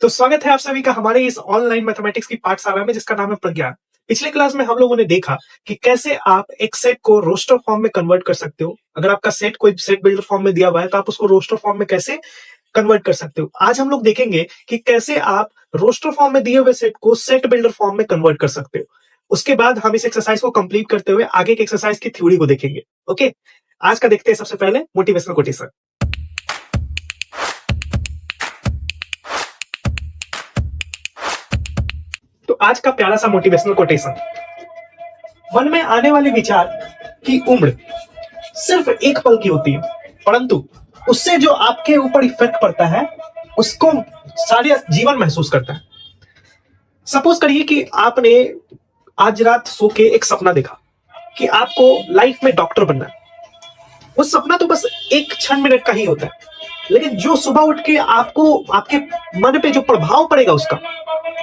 तो स्वागत है आप सभी का हमारे इस ऑनलाइन मैथमेटिक्स की पाठशाला में जिसका नाम है प्रज्ञान। पिछले क्लास में हम लोगों ने देखा कि कैसे आप एक सेट को रोस्टर फॉर्म में कन्वर्ट कर सकते हो। अगर आपका सेट कोई सेट बिल्डर फॉर्म में दिया हुआ है तो आप उसको रोस्टर फॉर्म में कैसे कन्वर्ट कर सकते हो। आज हम लोग देखेंगे कि कैसे आप रोस्टर फॉर्म में दिए हुए सेट को सेट बिल्डर फॉर्म में कन्वर्ट कर सकते हो। उसके बाद हम इस एक्सरसाइज को कंप्लीट करते हुए आगे के एक्सरसाइज की थ्योरी को देखेंगे। ओके, आज का देखते हैं सबसे पहले मोटिवेशनल कोटेशन। तो आज का प्यारा सा मोटिवेशनल कोटेशन, मन में आने वाले विचार की उम्र सिर्फ एक पल की होती है, परंतु उससे जो आपके ऊपर इफेक्ट पड़ता है उसको सारे जीवन महसूस करता है। सपोज करिए कि आपने आज रात सो के एक सपना देखा कि आपको लाइफ में डॉक्टर बनना है। वो सपना तो बस एक क्षण मिनट का ही होता है, लेकिन जो सुबह उठ के आपको आपके मन पे जो प्रभाव पड़ेगा उसका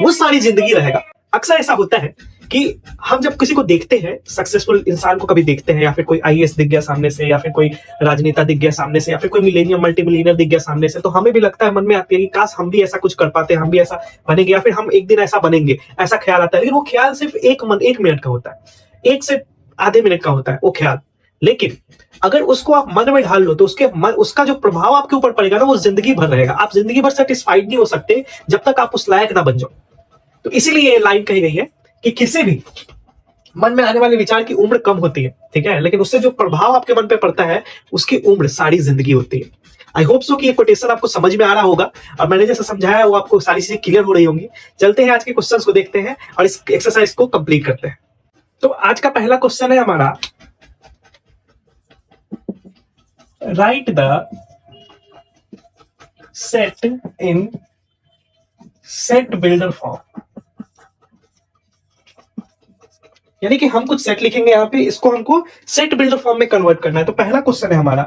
वो सारी जिंदगी रहेगा। अक्सर ऐसा होता है कि हम जब किसी को देखते हैं, सक्सेसफुल इंसान को कभी देखते हैं, या फिर कोई आईएएस दिख गया सामने से, या फिर कोई राजनेता दिख गया सामने से, या फिर कोई मिलेनियम मल्टी मिलियनर दिख गया सामने से, तो हमें भी लगता है, मन में आती है कि काश हम भी ऐसा कुछ कर पाते, हम भी ऐसा बनेंगे, या फिर हम एक दिन ऐसा बनेंगे, ऐसा ख्याल आता है। लेकिन वो ख्याल सिर्फ एक मिनट का होता है, एक से आधे मिनट का होता है वो ख्याल। लेकिन अगर उसको आप मन में ढाल लो तो उसका जो प्रभाव आपके ऊपर पड़ेगा ना, वो जिंदगी भर रहेगा। आप जिंदगी भर सेटिस्फाइड नहीं हो सकते जब तक आप उस लायक ना बन जाओ। तो इसीलिए ये लाइन कही गई है कि किसी भी मन में आने वाले विचार की उम्र कम होती है, ठीक है, लेकिन उससे जो प्रभाव आपके मन पे पड़ता है उसकी उम्र सारी जिंदगी होती है। आई होप सो कि ये कोटेशन आपको समझ में आ रहा होगा और मैंने जैसा समझाया है वो आपको सारी चीजें क्लियर हो रही होंगी। चलते हैं आज के क्वेश्चंस को देखते हैं और इस एक्सरसाइज को कंप्लीट करते हैं। तो आज का पहला क्वेश्चन है हमारा, right the set in set builder form. यानी कि हम कुछ सेट लिखेंगे यहां पे, इसको हमको सेट बिल्डर फॉर्म में कन्वर्ट करना है। तो पहला क्वेश्चन है हमारा,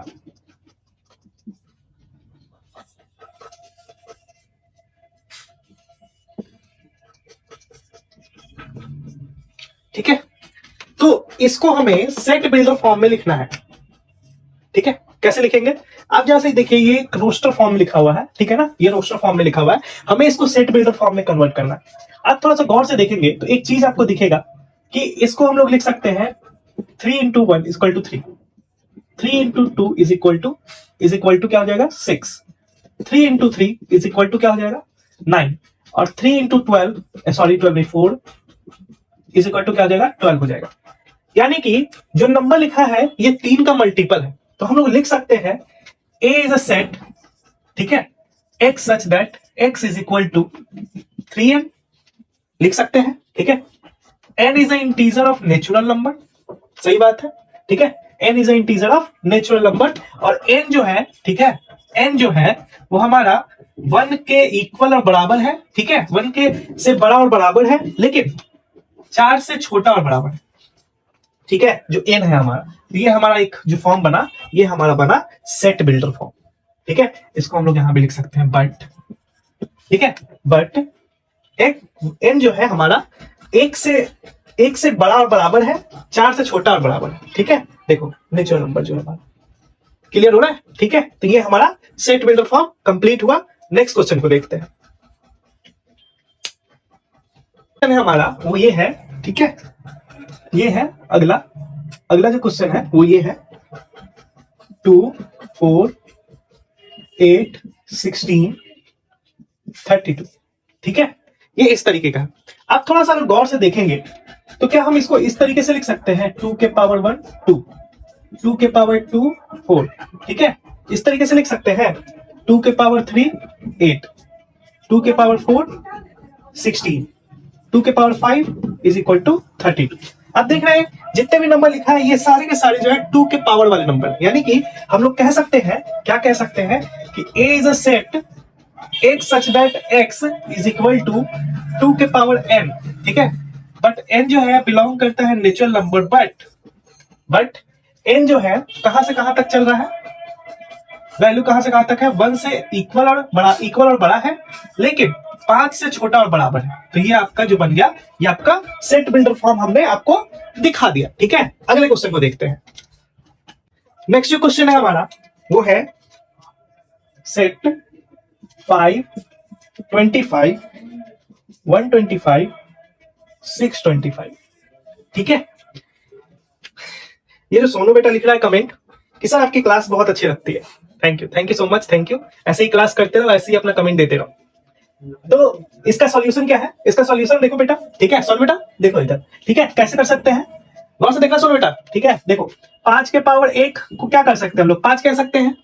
ठीक है, तो इसको हमें सेट बिल्डर फॉर्म में लिखना है। ठीक है, कैसे लिखेंगे आप जहां से देखिए, ये रोस्टर फॉर्म लिखा हुआ है, ठीक है ना, ये रोस्टर फॉर्म में लिखा हुआ है, हमें इसको सेट बिल्डर फॉर्म में कन्वर्ट करना है। आप थोड़ा सा गौर से देखेंगे तो एक चीज आपको दिखेगा कि इसको हम लोग लिख सकते हैं 3 into 1 is equal to 3, 3 into 2 is equal to क्या हो जाएगा 6, 3 into 3 is equal to क्या हो जाएगा 9, और 3 into 12 सॉरी 12 नहीं 4 is equal to क्या हो जाएगा 12 हो जाएगा। यानी कि जो नंबर लिखा है ये 3 का मल्टीपल है। तो हम लोग लिख सकते हैं A is a set, ठीक है, x such that x is equal to 3n लिख सकते हैं, ठीक है। n is a integer of natural number, सही बात है, ठीक है, n is a integer of natural number, और n जो है, ठीक है, n जो है वो हमारा 1 के इक्वल और बराबर है, ठीक है, 1 के से बड़ा और बराबर है, लेकिन 4 से छोटा और बराबर है, ठीक है, जो n है हमारा। तो ये हमारा एक जो फॉर्म बना, ये हमारा बना सेट बिल्डर फॉर्म, ठीक है। इसको हम लोग यहां भी लिख सकते हैं बट, ठीक है, बट n जो है हमारा एक से बड़ा और बराबर है, 4 से छोटा और बराबर है, ठीक है। देखो नेचुरल नंबर जो है हमारा, क्लियर हो रहा है, ठीक है। तो ये हमारा सेट बिल्डर फॉर्म कंप्लीट हुआ। नेक्स्ट क्वेश्चन को देखते हैं, हमारा वो ये है, ठीक है, ये है अगला जो क्वेश्चन है वो ये है 2 4 8 16 32, ठीक है, ये इस तरीके का है। आप थोड़ा सा अगर गौर से देखेंगे तो क्या हम इसको इस तरीके से लिख सकते हैं 2 के पावर 1 2, 2 के पावर 2 4, ठीक है, इस तरीके से लिख सकते हैं 2 के पावर 3 8, 2 के पावर 4 16, 2 के पावर 5 इज इक्वल टू 32। अब देख रहे हैं जितने भी नंबर लिखा है ये सारे के सारे जो है 2 के पावर वाले नंबर, यानी कि हम लोग कह सकते हैं, क्या कह सकते हैं कि A is a set x such that x is equal to 2 के पावर n, ठीक है, बट n जो है बिलोंग करता है नेचुरल नंबर, बट n जो है कहां से कहां तक चल रहा है, वैल्यू कहां से कहां तक है, 1 से इक्वल और बड़ा है, लेकिन 5 से छोटा और बराबर है। तो ये आपका जो बन गया, ये आपका सेट बिल्डर फॉर्म हमने आपको दिखा दिया, ठीक है। अगले क्वेश्चन को देखते हैं। नेक्स्ट जो क्वेश्चन है हमारा वो है सेट 5 25, 125, 625। ठीक है, ये जो सोनू बेटा लिख रहा है कमेंट कि सर आपकी क्लास बहुत अच्छी लगती है, thank you so much, thank you. ऐसे ही क्लास करते रहो, ऐसे ही अपना कमेंट देते रहो। तो इसका सॉल्यूशन क्या है? इसका सॉल्यूशन देखो बेटा, ठीक है सोनू बेटा देखो इधर, ठीक है कैसे कर सकते हैं, गौर से देखना सोनू बेटा, ठीक है देखो 5 के पावर 1 को क्या कर सकते हैं हम लोग, 5 कह सकते हैं,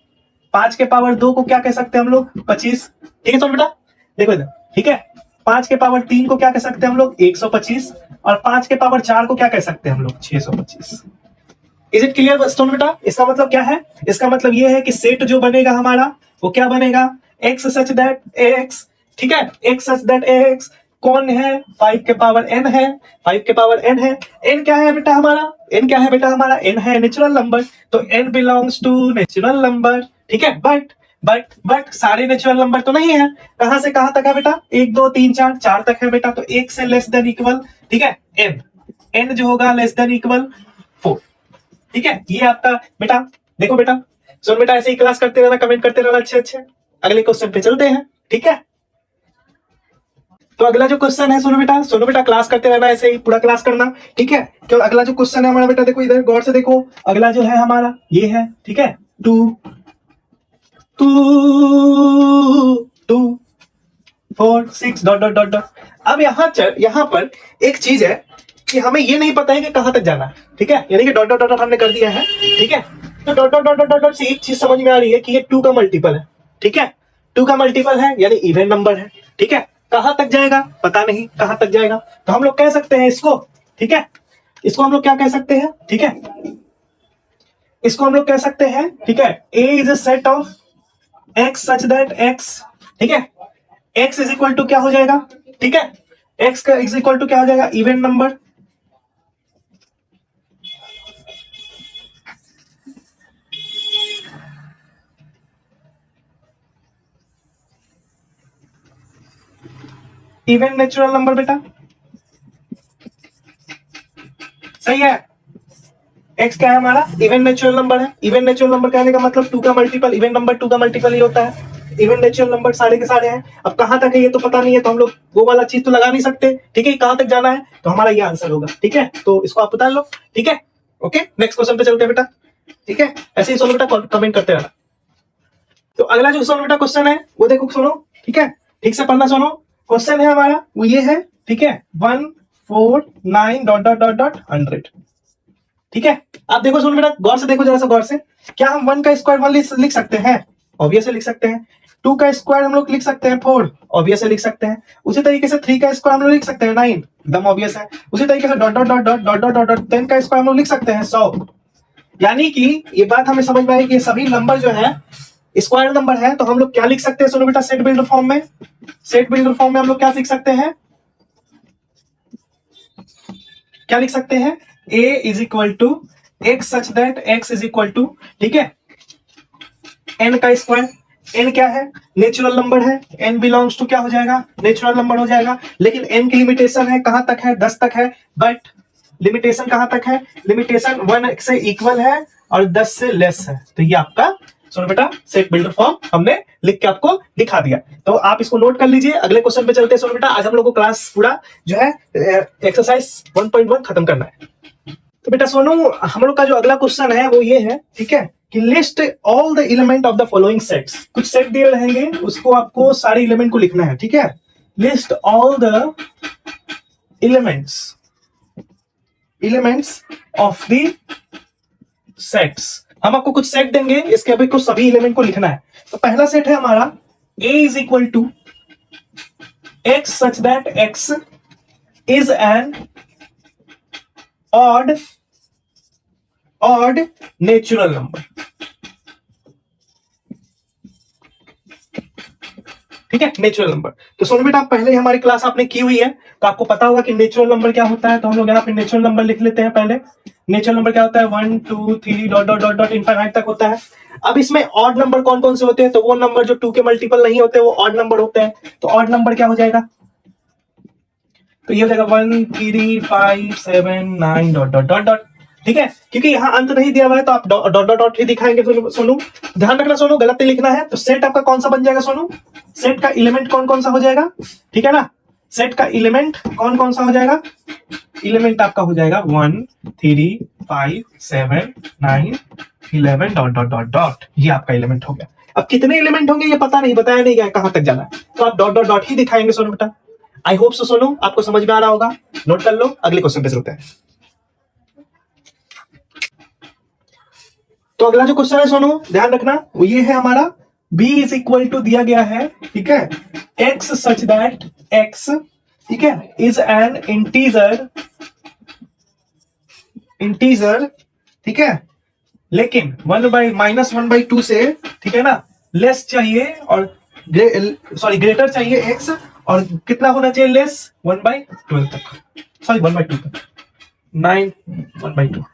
5 के पावर 2 को क्या कह सकते हैं हम लोग, 25। ठीक है सोनू बेटा देखो इधर, ठीक है 5 के पावर 3 को क्या कह सकते हैं हम लोग, 125, और 5 के पावर 4 को क्या कह सकते हैं हम लोग, 625। इज इट क्लियर सोनू बेटा? इसका मतलब क्या है? इसका मतलब ये है कि सेट जो बनेगा हमारा वो क्या बनेगा, एक्स सच दैट एक्स, ठीक है एक्स सच दैट एक्स कौन है, 5 के पावर n है, 5 के पावर n है, n क्या है बेटा हमारा, n क्या है बेटा हमारा, n है नेचुरल नंबर, तो n belongs to natural number. ठीक है बट सारे नेचुरल नंबर तो नहीं है, कहां से कहां तक है बेटा, 1 2 3 4 4 तक है बेटा, तो 1 से लेस देन इक्वल, ठीक है n जो होगा लेस देन इक्वल 4। ठीक है ये आपका बेटा, देखो बेटा सुन बेटा, ऐसे ही क्लास करते रहना, कमेंट करते रहना अच्छे अच्छे। अगले क्वेश्चन पे चलते हैं, ठीक है। तो अगला जो क्वेश्चन है, सुनो बेटा क्लास करते रहना, ऐसे ही पूरा क्लास करना, ठीक है। क्यों अगला जो क्वेश्चन है हमारा बेटा, देखो इधर गौर से देखो, अगला जो है हमारा ये है, ठीक है 2 2 2 4 6 डॉट डॉट डॉट डॉट। अब यहाँ पर एक चीज है कि हमें ये नहीं पता है कि कहां तक जाना है, ठीक है, यानी कि डॉट डॉट डॉट हमने कर दिया है, ठीक है। तो dot dot dot dot dot से एक चीज समझ में आ रही है कि ये 2 का मल्टीपल है, ठीक है 2 का मल्टीपल है यानी इवन नंबर है, ठीक है। कहां तक जाएगा पता नहीं, कहां तक जाएगा, तो हम लोग कह सकते हैं इसको, ठीक है, इसको हम लोग क्या कह सकते हैं, ठीक है, इसको हम लोग कह सकते हैं, ठीक है, A is a set of X such that X, ठीक है, एक्स इज इक्वल टू क्या हो जाएगा, ठीक है, एक्स का इज इक्वल टू क्या हो जाएगा, even number, even natural number बेटा, सही है। एक्स क्या है हमारा, इवन नेचुरल नंबर है, इवन नेचुरल नंबर कहने का मतलब 2 का मल्टीपल, इवन नंबर 2 का मल्टीपल ही होता है, इवन नेचुरल नंबर सारे के सारे हैं। अब कहां तक है ये तो पता नहीं है, तो हम लोग वो वाला चीज तो लगा नहीं सकते, ठीक है, कहां तक जाना है, तो हमारा ये आंसर होगा, ठीक है, तो इसको आप बता लो, ठीक है। ओके नेक्स्ट क्वेश्चन पे चलते हैं बेटा, ठीक है, ऐसे ही सोनो बेटा कमेंट करते रहना। तो अगला जो सोनो बेटा क्वेश्चन है वो देखो सुनो, ठीक है, ठीक से पढ़ना सुनो, क्वेश्चन है हमारा वो ये है, ठीक है 149 डॉट डॉट डॉट डॉट 100, ठीक है। आप देखो सुनो बेटा, गौर से देखो जरा सा गौर से, क्या हम 1 का स्क्वायर 1 लिख सकते हैं, ऑब्वियसली लिख सकते हैं। 2 का स्क्वायर हम लोग लिख सकते हैं 4, ऑब्वियसली लिख सकते हैं। उसी तरीके से 3 का स्क्वायर हम लोग लिख सकते हैं 9, एकदम ऑब्वियस है। उसी तरीके से dot dot dot dot dot dot dot 10 का स्क्वायर हम लोग लिख सकते हैं 100। यानी कि ये बात हमें समझ में आई कि ये सभी नंबर जो है स्क्वायर नंबर है, तो हम लोग क्या लिख सकते हैं सुनो बेटा, सेट बिल्डर फॉर्म में, सेट बिल्डर फॉर्म में हम लोग क्या लिख सकते हैं, क्या लिख सकते हैं, a is equal to x such that x is equal to, ठीक है, n का स्क्वायर, n क्या है, नेचुरल नंबर है, n बिलोंग्स टू क्या हो जाएगा, नेचुरल नंबर हो जाएगा। लेकिन n की लिमिटेशन है कहां तक है, 10 तक है, बट लिमिटेशन कहां तक है, लिमिटेशन 1 से इक्वल है और 10 से लेस है। तो ये आपका सुनो बेटा सेट बिल्डर फॉर्म हमने लिख के आपको दिखा दिया, तो आप इसको नोट कर लीजिए। अगले क्वेश्चन पे चलते हैं सुनो बेटा, आज हम लोग को क्लास पूरा जो है एक्सरसाइज 1.1 खत्म करना है। तो बेटा सुनो, हम लोग का जो अगला क्वेश्चन है वो ये है, ठीक है, कि list all the element of the following sets. कुछ सेट दिए रहेंगे, उसको आपको सारे एलिमेंट को लिखना है, ठीक है। List all the elements of the sets. हम आपको कुछ सेट देंगे, इसके अभी कुछ सभी एलिमेंट को लिखना है। तो पहला सेट है हमारा a is equal to x such that x is an odd natural number, ठीक है, नेचुरल नंबर। तो सुनो बेटा, पहले हमारी क्लास आपने की हुई है, तो आपको पता होगा कि नेचुरल नंबर क्या होता है। तो हम लोग यहाँ पे नेचुरल नंबर लिख लेते हैं। पहले नेचुरल नंबर क्या होता है, 1 2 3 dot dot dot dot infinite तक होता है। अब इसमें ऑड नंबर कौन कौन से होते हैं, तो वो नंबर जो 2 के मल्टीपल नहीं होते वो ऑड नंबर होते हैं। तो ऑड नंबर क्या हो जाएगा, तो ये हो जाएगा 1 3 5 7 9 डॉट डॉट डॉट डॉट। ठीक है, क्योंकि यहाँ अंत नहीं दिया हुआ है तो आप डॉट डॉट डॉट ही दिखाएंगे सोनू। ध्यान रखना सोनू, गलत नहीं लिखना है। तो सेट आपका कौन सा बन जाएगा सोनू? सेट का एलिमेंट कौन कौन सा हो जाएगा? ठीक है ना, सेट का एलिमेंट कौन कौन सा हो जाएगा? एलिमेंट आपका हो जाएगा 1 3 5 7 9 11 डॉट डॉट डॉट डॉट, ये आपका एलिमेंट हो गया। अब कितने एलिमेंट होंगे ये पता नहीं, बताया नहीं गया कहां तक जाना है, तो आप डॉट डॉट डॉट ही दिखाएंगे सोनू बेटा। आई होप सो सोनू आपको समझ में आ रहा होगा। नोट कर लो, अगले क्वेश्चन पे चलते हैं। तो अगला जो क्वेश्चन है सोनू ध्यान रखना, वो ये है हमारा b इज इक्वल टू दिया गया है, ठीक है, x सच दैट x, ठीक है, इज एन इंटीजर, ठीक है, लेकिन -1/2 से, ठीक है ना, लेस चाहिए और ग्रेटर चाहिए x, और कितना होना चाहिए लेस? 1/12 तक, सॉरी 1/2 तक, 9 1/2।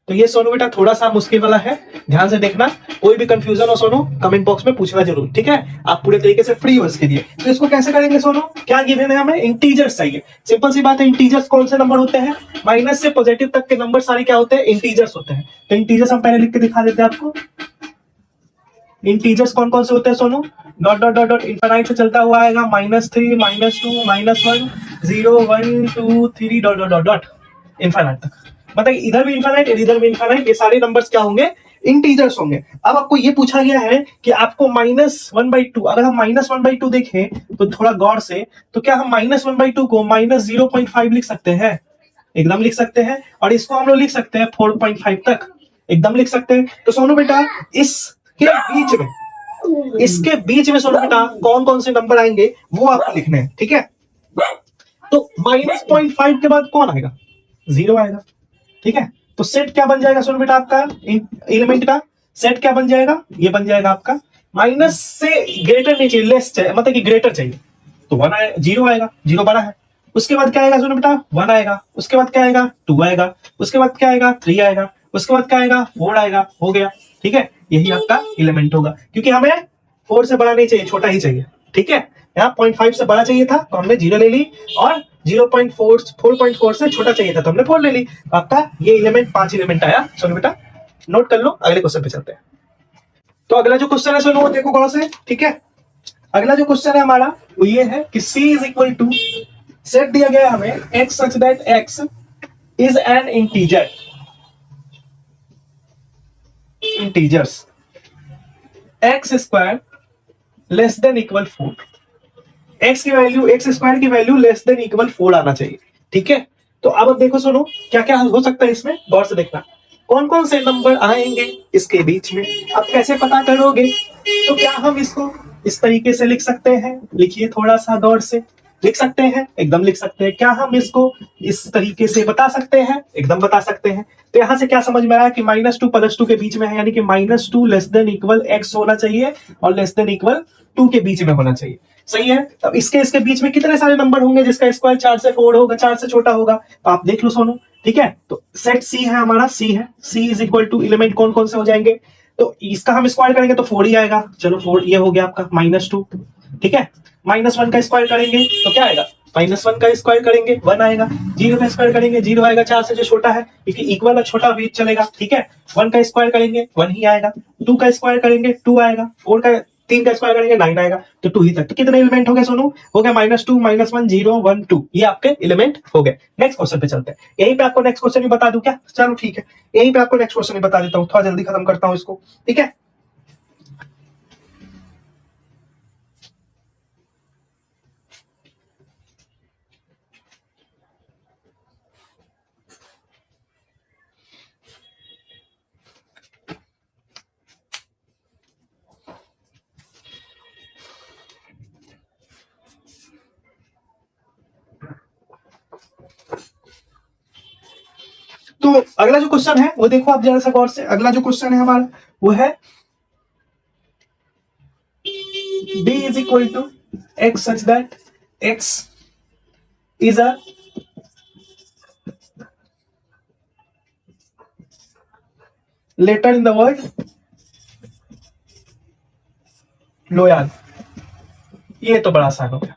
तो ये सोनू बेटा थोड़ा सा मुश्किल वाला है, ध्यान से देखना। कोई भी कंफ्यूजन हो सोनू कमेंट बॉक्स में पूछना जरूर, ठीक है, आप पूरे तरीके से फ्री हो इसके लिए। तो इसको कैसे करेंगे सोनू? क्या गिवन है हमें? इंटीजर्स चाहिए। सिंपल सी बात है, इंटीजर्स कौन से नंबर होते हैं? माइनस से पॉजिटिव तक के नंबर सारे क्या होते हैं? इंटीजर्स होते हैं। तो इंटीजर्स हम पहले लिख के दिखा देते हैं आपको। इंटीजर्स कौन कौन से होते हैं Sonu? Dot dot dot dot infinite से चलता हुआ आएगा, -3 -2 -1 0 1 2 3 dot dot dot dot infinite तक। मतलब इधर भी इनफाइनाइट इधर भी इनफाइनाइट, ये सारे नंबर्स क्या होंगे? इंटीजर्स होंगे। अब आपको ये पूछा गया है कि आपको -1/2, अगर हम -1/2 देखें तो थोड़ा गौर से, तो क्या हम -1/2 को -0.5 लिख सकते हैं? एकदम लिख सकते हैं। और इसको हम लोग लिख सकते हैं 4.5 तक, एकदम लिख सकते हैं। तो सोनू बेटा इसके बीच में सोनू बेटा कौन कौन से नंबर आएंगे वो आपको लिखने हैं, ठीक है। तो -0.5 के बाद कौन आएगा? 0 आएगा, ठीक है। तो सेट क्या बन जाएगा सोनू बेटा आपका? एलिमेंट का सेट क्या बन जाएगा? ये बन जाएगा आपका माइनस से ग्रेटर नहीं चाहिए, लेस चाहिए, मतलब कि ग्रेटर चाहिए। तो 1 आएगा, 0 आएगा, 0 बड़ा है। उसके बाद क्या आएगा सोनू बेटा? 1 आएगा। उसके बाद क्या आएगा? 2 आएगा। उसके बाद क्या आएगा? 3 आएगा। उसके बाद क्या आएगा? 4 आएगा। हो गया, ठीक है, यही आपका एलिमेंट होगा। क्योंकि हमें 4 से बड़ा नहीं चाहिए, छोटा ही चाहिए, ठीक है। यहाँ 0.5 से बड़ा चाहिए था तो हमने 0 ले ली, और 4.4 से छोटा चाहिए था तो हमने 4 ले ली। आपका ये एलिमेंट 5 एलिमेंट आया सोनू बेटा। नोट कर लो, अगले क्वेश्चन पे चलते हैं। तो अगला जो क्वेश्चन है सोनू देखो गौर से, ठीक है। अगला जो क्वेश्चन है हमारा वो ये है कि c is equal to, set दिया गया है हमें x such that x is an integers x square less than equal 4, x की वैल्यू x स्क्वायर की वैल्यू लेस देन इक्वल 4 आना चाहिए, ठीक है। तो अब देखो सुनो क्या क्या हो सकता है इसमें, गौर से देखना कौन कौन से नंबर आएंगे इसके बीच में। अब कैसे पता करोगे? तो क्या हम इसको इस तरीके से लिख सकते हैं? लिखिए, थोड़ा सा गौर से लिख सकते हैं, एकदम लिख सकते हैं। क्या हम इसको इस तरीके से बता सकते हैं? एकदम बता सकते हैं। तो यहां से क्या समझ में आया कि -2 +2 के बीच में है, यानी कि -2 लेस देन इक्वल x होना चाहिए और लेस देन इक्वल 2 के बीच में होना चाहिए, सही है। अब इसके बीच में कितने सारे नंबर होंगे जिसका स्क्वायर 4 से 4 होगा, 4 से छोटा होगा? तो आप देख लो सोनू, ठीक है। तो सेट सी है हमारा, सी है, सी इज इक्वल टू एलिमेंट कौन कौन से हो जाएंगे? तो इसका हम स्क्वायर करेंगे तो 4 ही आएगा। चलो 4 ये हो गया आपका -2, ठीक है। -1 का स्क्वायर करेंगे तो क्या आएगा? -1 का स्क्वायर करेंगे 1 आएगा। 0 का स्क्वायर करेंगे 0 आएगा, 4 से जो छोटा है, क्योंकि इक्वल और छोटा भी चलेगा, ठीक है। 1 का स्क्वायर करेंगे 1 ही आएगा। 2 का स्क्वायर करेंगे 2 आएगा। 3 का स्क्वायर करेंगे 9 आएगा। तो 2 ही तक। तो कितने एलिमेंट हो गए सोनू? हो गया -2 -1 0 1 2, ये आपके एलिमेंट हो गए। नेक्स्ट क्वेश्चन पे चलते हैं। यहीं पे आपको नेक्स्ट क्वेश्चन भी बता दूं क्या? चलो ठीक है, यहीं पे आपको नेक्स्ट क्वेश्चन भी बता देता हूँ, थोड़ा जल्दी खत्म करता हूँ इसको, ठीक है। तो अगला जो क्वेश्चन है वो देखो आप जरा सा गौर से। अगला जो क्वेश्चन है हमारा वो है d is equal to x such that x is a letter in the word loyal. ये तो बड़ा आसान हो गया,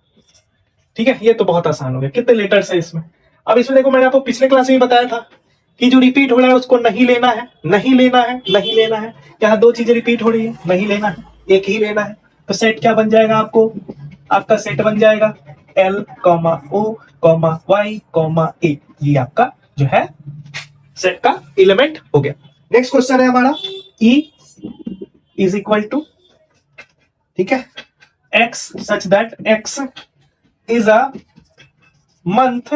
ठीक है, ये तो बहुत आसान हो गया। कितने लेटर्स है इसमें? अब इसमें देखो मैंने आपको पिछले क्लास में बताया था कि जो रिपीट हो रहा है उसको नहीं लेना है, नहीं लेना है, नहीं लेना है। यहाँ दो चीजें रिपीट हो रही है, नहीं लेना है, एक ही लेना है। तो सेट क्या बन जाएगा आपको, आपका सेट बन जाएगा L, O, Y, A। ये आपका जो है सेट का एलिमेंट हो गया। नेक्स्ट क्वेश्चन है हमारा E इज इक्वल टू, ठीक है, X such that X is a month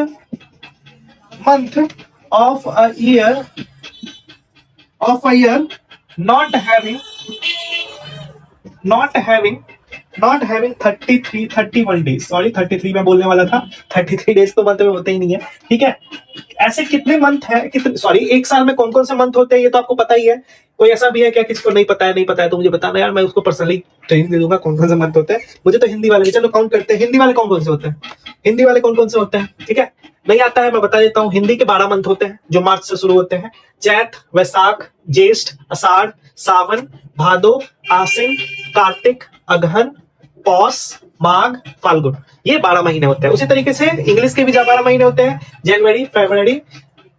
of a year not having 31 days। Sorry 33 मैं बोलने वाला था, 33 डेज तो मंथ में होते ही नहीं है, ठीक है। ऐसे कितने मंथ है, कितने, सॉरी, एक साल में कौन कौन से मंथ होते हैं ये तो आपको पता ही है। कोई ऐसा भी है क्या किसको नहीं पता है? नहीं पता है तो मुझे बताना यार, मैं उसको पर्सनली ट्रेनिंग दे दूंगा कौन कौन से मंथ होते हैं। मुझे तो हिंदी वाले, चलो काउंट करते हैं, हिंदी वाले कौन कौन से होते हैं, हिंदी वाले कौन कौन से होते हैं, ठीक है। नहीं आता है मैं बता देता हूँ, हिंदी के 12 मंथ होते हैं जो मार्च से शुरू होते हैं। चैत, वैशाख, ज्येष्ठ, आषाढ़, सावन, भादो, आश्विन, कार्तिक, अगहन, पौष, माघ, फाल्गुन। ये 12 महीने होते हैं। उसी तरीके से इंग्लिश के भी 12 महीने होते हैं, जनवरी, फरवरी,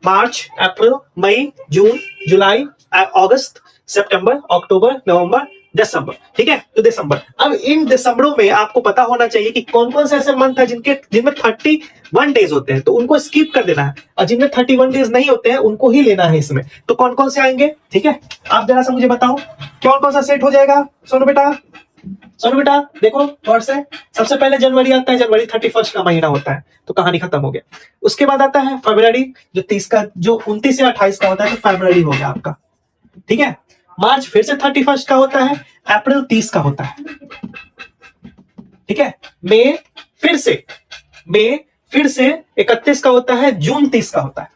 मार्च, अप्रैल, मई, जून, जुलाई, अगस्त, सितंबर, अक्टूबर, नवंबर, दिसंबर, ठीक है। तो दिसंबर, अब इन दिसंबरों में आपको पता होना चाहिए कि कौन कौन से ऐसे मंथ है जिनमें 31 डेज होते हैं, तो उनको स्किप कर देना है, और जिनमें 31 डेज नहीं होते हैं उनको ही लेना है इसमें। तो कौन कौन से आएंगे, ठीक है, आप जरा सा मुझे बताओ कौन कौन सा सेट हो जाएगा। सोनू बेटा देखो गौर से, सबसे पहले जनवरी आता है, जनवरी 31 का महीना होता है, तो कहानी खत्म हो गया। उसके बाद आता है फरवरी, जो 29 या 28 का होता है, तो फरवरी हो गया आपका, ठीक है। मार्च फिर से 31 का होता है, अप्रैल 30 का होता है, ठीक है। मई फिर से 31 का होता है, जून 30 का होता है,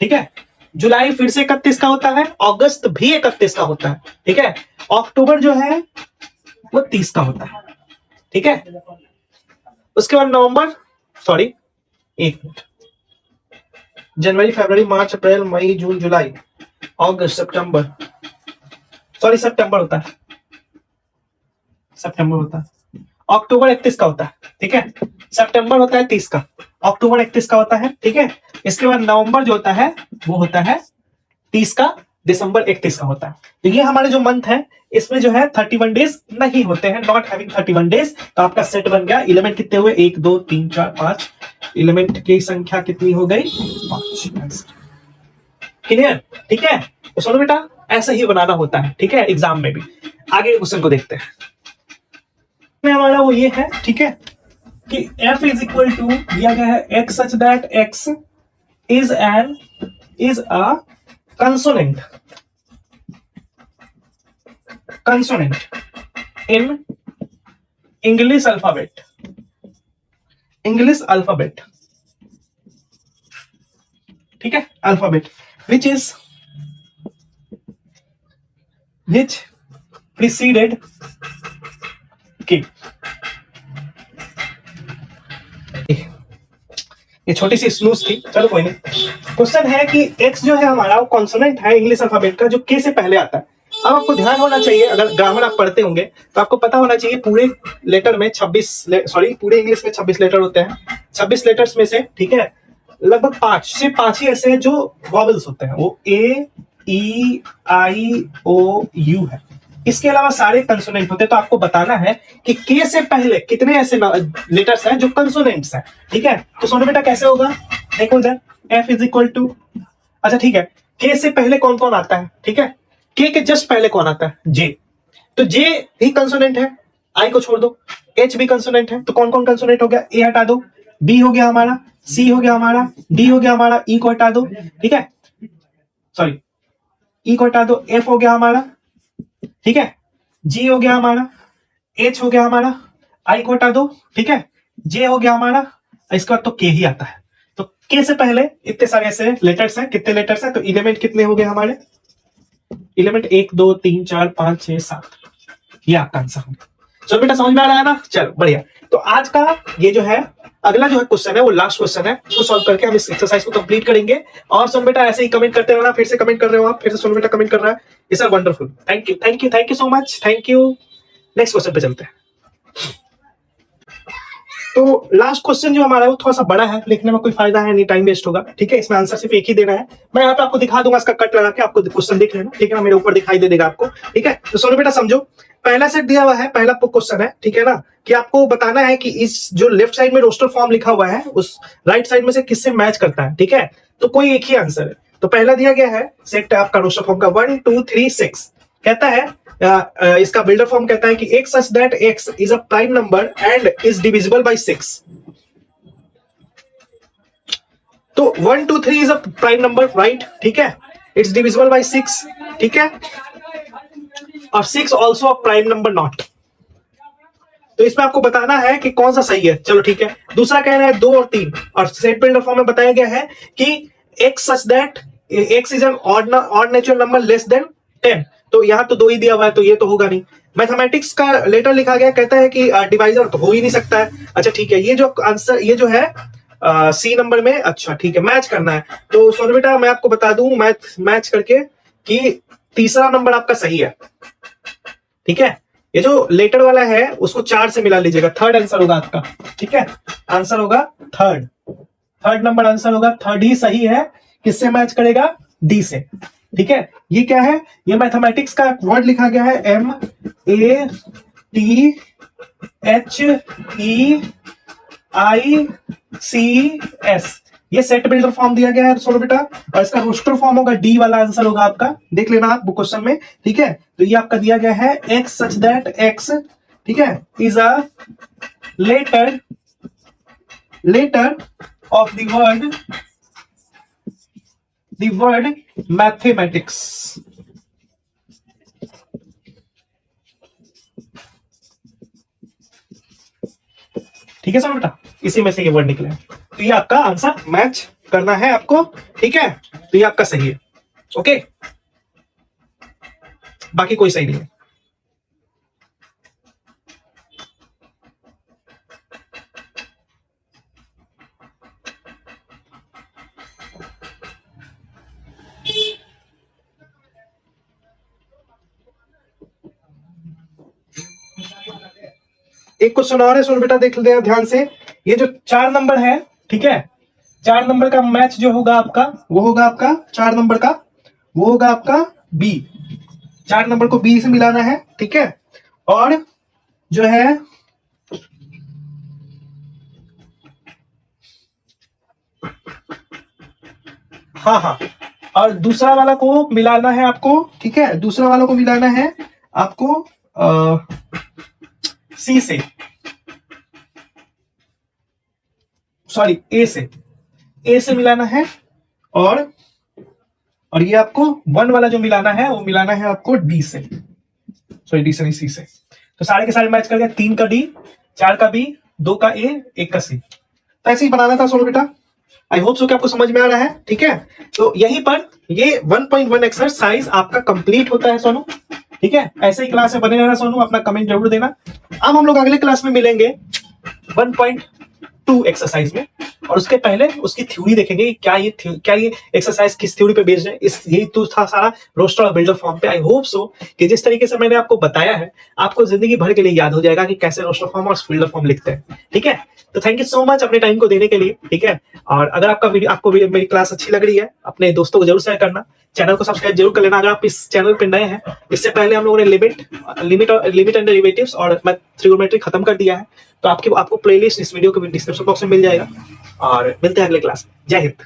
ठीक है। जुलाई फिर से 31 का होता है, अगस्त भी 31 का होता है, ठीक है। अक्टूबर जो है वो 30 का होता है, ठीक है। उसके बाद नवंबर, सॉरी एक मिनट, जनवरी, फरवरी, मार्च, अप्रैल, मई, जून, जुलाई, अगस्त, सितंबर, सॉरी सितंबर होता है, अक्टूबर 31 का होता है, ठीक है। सितंबर होता है 30 का, अक्टूबर 31 का होता है, ठीक है। इसके बाद नवंबर जो होता है वो होता है 30 का, दिसंबर 31 का होता है। तो ये हमारे जो मंथ है इसमें जो है 31 डेज नहीं होते हैं, नॉट हैविंग 31 डेज। तो आपका सेट बन गया। एलिमेंट कितने हुए, 1 2 3 4 5, एलिमेंट की संख्या कितनी हो गई, 5। क्लियर, ठीक है। तो सुनो बेटा, ऐसा ही बनाना होता है, ठीक है, एग्जाम में भी। आगे क्वेश्चन को देखते हैं। हमारा वो ये है, ठीक है, कि f इज इक्वल टू दिया गया है x such that x is a consonant in English alphabet, ठीक है, अल्फाबेट which preceded k। ये छोटी सी स्नूज थी, चलो कोई नहीं। क्वेश्चन है कि x जो है हमारा वो कॉन्सोनेंट है इंग्लिश अल्फाबेट का, जो k से पहले आता है। अब आपको ध्यान होना चाहिए, अगर ग्रामर आप पढ़ते होंगे तो आपको पता होना चाहिए पूरे लेटर में पूरे इंग्लिश में 26 लेटर होते हैं। 26 लेटर्स में से, ठीक है, लगभग 5 ही ऐसे हैं जो वॉवेल्स होते हैं, वो A, E, I, O, U है। इसके अलावा सारे कंसोनेंट होते हैं। तो आपको बताना है कि के से पहले कितने ऐसे लेटर्स हैं जो कंसोनेंट्स हैं, ठीक है। तो सोनू बेटा कैसे होगा, देखो इधर f इज इक्वल टू, अच्छा ठीक है, के से पहले कौन कौन आता है, ठीक है, के जस्ट पहले कौन आता है, जे। तो जे भी कंसोनेंट है, आई को छोड़ दो, एच भी कंसोनेंट है। तो कौन कौन कंसोनेंट हो गया, ए हटा दो, बी हो गया हमारा, सी हो गया हमारा, डी हो गया हमारा, ई को हटा दो, ठीक है, सॉरी ई को हटा दो, एफ हो गया हमारा, ठीक है, जी हो गया हमारा, एच हो गया हमारा, आई को हटा दो, ठीक है, जे हो गया हमारा, इसके बाद तो के ही आता है। तो के से पहले इतने सारे ऐसे लेटर्स हैं, कितने लेटर्स हैं, तो एलिमेंट कितने हो गए हमारे, एलिमेंट 1 2 3 4 5 6 7, ये आपका आंसर होगा। चलो बेटा समझ में आ रहा है ना, चलो बढ़िया। तो आज का ये जो है अगला जो है क्वेश्चन है वो लास्ट क्वेश्चन है, उसको सॉल्व करके हम इस एक्सरसाइज को कंप्लीट करेंगे। और सोन बेटा ऐसे ही कमेंट करते रहना, फिर से कमेंट कर रहे हो आप, फिर से सोन बेटा कमेंट कर रहा है, it's wonderful, thank you so much, thank you. Next question पे चलते हैं। तो लास्ट क्वेश्चन जो हमारा है वो थोड़ा सा बड़ा है, लिखने में कोई फायदा है नहीं, टाइम वेस्ट होगा, ठीक है। इसमें आंसर सिर्फ एक ही देना है। मैं यहाँ पे आपको दिखा दूंगा, इसका कट लगा के आपको क्वेश्चन देख लेना, ठीक है ना, मेरे ऊपर दिखाई दे देगा आपको, ठीक है। तो सोनू बेटा समझो, पहला सेट दिया हुआ है, पहला क्वेश्चन है, ठीक है ना, कि आपको बताना है कि इस जो लेफ्ट साइड में रोस्टर फॉर्म लिखा हुआ है उस राइट साइड में से किससे मैच करता है, ठीक है। तो कोई एक ही आंसर है। तो पहला दिया गया है सेट आपका रोस्टर फॉर्म का 1 2 3 6, कहता है इसका बिल्डर फॉर्म कहता है कि x such that x is a prime number and is divisible by 6। तो 1 2 3 is a prime number, right, ठीक है। It's divisible by 6, ठीक है। और 6 also a prime number not। तो इसमें आपको बताना है कि कौन सा सही है। चलो ठीक है। दूसरा कह रहा है 2 और 3, और सेट बिल्डर फॉर्म में बताया गया है कि x such that x is an odd natural number less than 10। तो यहां तो 2 ही दिया हुआ है, तो ये तो होगा नहीं। मैथमेटिक्स का लेटर लिखा गया, कहता है कि डिवाइजर तो हो ही नहीं सकता है। अच्छा ठीक है, ये जो आंसर ये जो है सी नंबर में, अच्छा ठीक है, मैच करना है। तो सोनू बेटा मैं आपको बता दूं मैच करके कि तीसरा नंबर आपका सही है, ठीक है। ये जो लेटर वाला है उसको 4 से मिला लीजिएगा, थर्ड आंसर होगा आपका, ठीक है। आंसर होगा थर्ड नंबर आंसर होगा, थर्ड ही सही है। किससे मैच करेगा? डी से, ठीक है। ये क्या है? ये मैथमेटिक्स का वर्ड लिखा गया है MATHEICS। ये सेट बिल्डर फॉर्म दिया गया है सोलो बेटा, और इसका रोस्टर फॉर्म होगा, डी वाला आंसर होगा आपका, देख लेना आप बुक क्वेश्चन में, ठीक है। तो ये आपका दिया गया है x such that x, ठीक है, is a letter of the word mathematics। ठीक है सर बेटा, इसी में से ये वर्ड निकले। तो ये आपका आंसर मैच करना है आपको, ठीक है। तो ये आपका सही है, ओके, बाकी कोई सही नहीं है। एक क्वेश्चन और है सोनू बेटा, देख लेते हैं ध्यान से। ये जो 4 नंबर है, ठीक है, 4 नंबर का मैच जो होगा आपका, वो होगा आपका 4 नंबर का, वो होगा आपका बी। 4 नंबर को बी से मिलाना है, ठीक है। और जो है हाँ, और दूसरा वाला को मिलाना है आपको, ठीक है। दूसरा वाला को मिलाना है आपको सी से, सॉरी ए से मिलाना है। और ये आपको 1 वाला जो मिलाना है वो मिलाना है आपको डी से, सॉरी डी से नहीं, सी से। तो सारे के सारे मैच कर गए, 3 का डी, 4 का बी, 2 का ए, 1 का सी। तो ऐसे ही बनाना था सोनू बेटा। आई होप सो कि आपको समझ में आ रहा है, ठीक है। तो यहीं पर ये 1.1 एक्सरसाइज आपका कंप्लीट होता है सोनू, ठीक है। ऐसे ही क्लास में बने रहना सोनू, अपना कमेंट जरूर देना। अब हम लोग अगले क्लास में मिलेंगे 1.2 एक्सरसाइज में, और उसके पहले उसकी थ्योरी देखेंगे, क्या ये एक्सरसाइज किस थ्योरी पे बेस्ड है। यही तो था सारा रोस्टर और बिल्डर फॉर्म पे। आई होप सो कि जिस तरीके से मैंने आपको बताया है, आपको जिंदगी भर के लिए याद हो जाएगा कि कैसे रोस्टर फॉर्म और बिल्डर फॉर्म लिखते हैं, ठीक है। तो थैंक यू सो मच अपने टाइम को देने के लिए, ठीक है। और अगर आपको मेरी क्लास अच्छी लग रही है, अपने दोस्तों को जरूर शेयर करना, चैनल को सब्सक्राइब जरूर कर लेना अगर आप इस चैनल पे नए हैं। इससे पहले हम लोगों ने लिमिट एंड डेरिवेटिव्स और ट्रिगोनोमेट्री खत्म कर दिया है, तो आपको प्लेलिस्ट इस वीडियो के डिस्क्रिप्शन बॉक्स में मिल जाएगा। और मिलते हैं अगले क्लास। जय हिंद।